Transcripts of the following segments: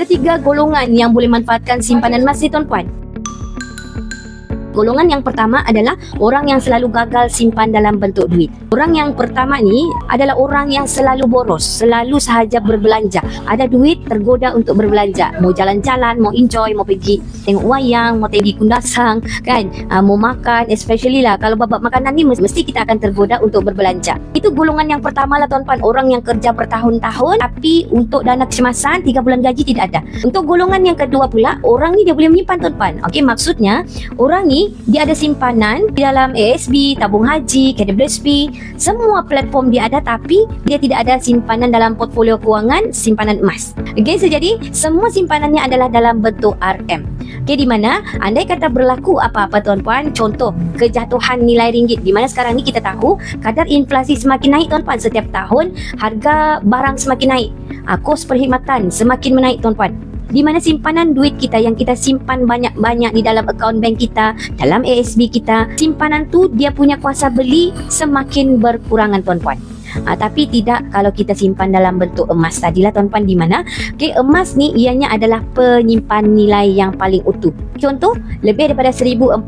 Ketiga golongan yang boleh manfaatkan simpanan emas ni tuan-puan. Golongan yang pertama adalah orang yang selalu gagal simpan dalam bentuk duit. Orang yang pertama ni adalah orang yang selalu boros, selalu sahaja berbelanja. Ada duit tergoda untuk berbelanja. Mau jalan-jalan, mau enjoy, mau pergi tengok wayang, mau pergi kundasang, kan? Mau makan, especially lah kalau bab makanan ni mesti kita akan tergoda untuk berbelanja. Itu golongan yang pertama lah tuan-puan. Orang yang kerja bertahun-tahun tapi untuk dana kecemasan 3 bulan gaji tidak ada. Untuk golongan yang kedua pula, orang ni dia boleh menyimpan tuan-puan. Okey, maksudnya orang ni dia ada simpanan di dalam ASB, tabung haji, KWSP, semua platform dia ada, tapi dia tidak ada simpanan dalam portfolio kewangan simpanan emas. Okey, so jadi semua simpanannya adalah dalam bentuk RM. Okey, di mana andai kata berlaku apa-apa tuan-puan, contoh kejatuhan nilai ringgit, di mana sekarang ni kita tahu kadar inflasi semakin naik tuan-puan, setiap tahun harga barang semakin naik, kos perkhidmatan semakin menaik tuan-puan. Di mana simpanan duit kita yang kita simpan banyak-banyak di dalam akaun bank kita, dalam ASB kita, simpanan tu dia punya kuasa beli semakin berkurangan tuan-puan. Tapi tidak kalau kita simpan dalam bentuk emas tadilah tuan-puan, di mana emas ni ianya adalah penyimpan nilai yang paling utuh. Contoh, lebih daripada 1400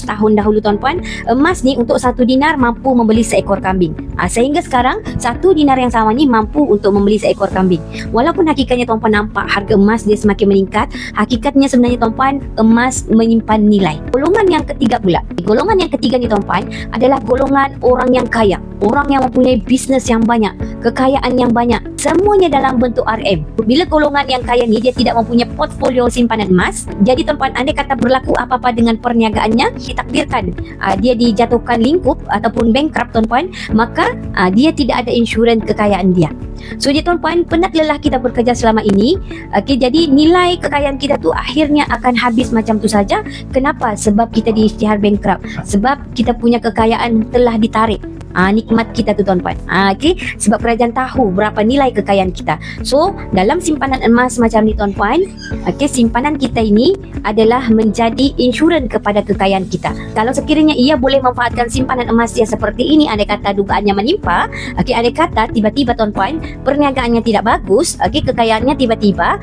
tahun dahulu tuan-puan, emas ni untuk 1 dinar mampu membeli seekor kambing. Sehingga sekarang 1 dinar yang sama ni mampu untuk membeli seekor kambing. Walaupun hakikatnya tuan-puan nampak harga emas dia semakin meningkat, hakikatnya sebenarnya tuan-puan emas menyimpan nilai. Golongan yang ketiga pula. Golongan yang ketiga ni tuan-puan adalah golongan orang yang kaya. Orang yang mempunyai bisnes yang banyak, kekayaan yang banyak, semuanya dalam bentuk RM. Bila golongan yang kaya ni dia tidak mempunyai portfolio simpanan emas, jadi tuan-puan andai kata berlaku apa-apa dengan perniagaannya, ditakdirkan dia dijatuhkan lingkup ataupun bankrupt tuan-puan, maka dia tidak ada insurans kekayaan dia. So jadi tuan-puan, penat lelah kita bekerja selama ini, jadi nilai kekayaan kita tu akhirnya akan habis macam tu saja. Kenapa? Sebab kita diisytihar bankrupt, sebab kita punya kekayaan telah ditarik. Nikmat kita tu tuan-puan. Sebab kerajaan tahu berapa nilai kekayaan kita. So dalam simpanan emas macam ni tuan-puan, simpanan kita ini adalah menjadi insurans kepada kekayaan kita. Kalau sekiranya ia boleh memanfaatkan simpanan emas dia seperti ini, andai kata dugaannya menimpa, andai kata tiba-tiba tuan-puan perniagaannya tidak bagus, kekayaannya tiba-tiba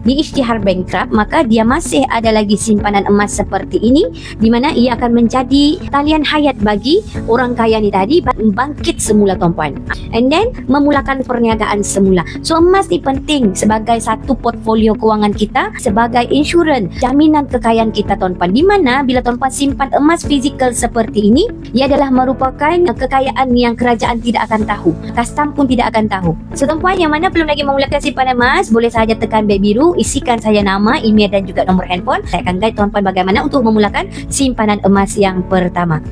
diisytihar bankrupt, maka dia masih ada lagi simpanan emas seperti ini, di mana ia akan menjadi talian hayat bagi orang kaya ni tadi bangkit semula tuan-puan, and then memulakan perniagaan semula. So emas ni penting sebagai satu portfolio kewangan kita, sebagai insurans jaminan kekayaan kita tuan-puan, di mana bila tuan-puan simpan emas fizikal seperti ini, ia adalah merupakan kekayaan yang kerajaan tidak akan tahu, custom pun tidak akan tahu. So tuan-puan yang mana belum lagi memulakan simpanan emas, boleh sahaja tekan beg biru, isikan saya nama, email dan juga nombor handphone. Saya akan guide tuan-puan bagaimana untuk memulakan simpanan emas yang pertama.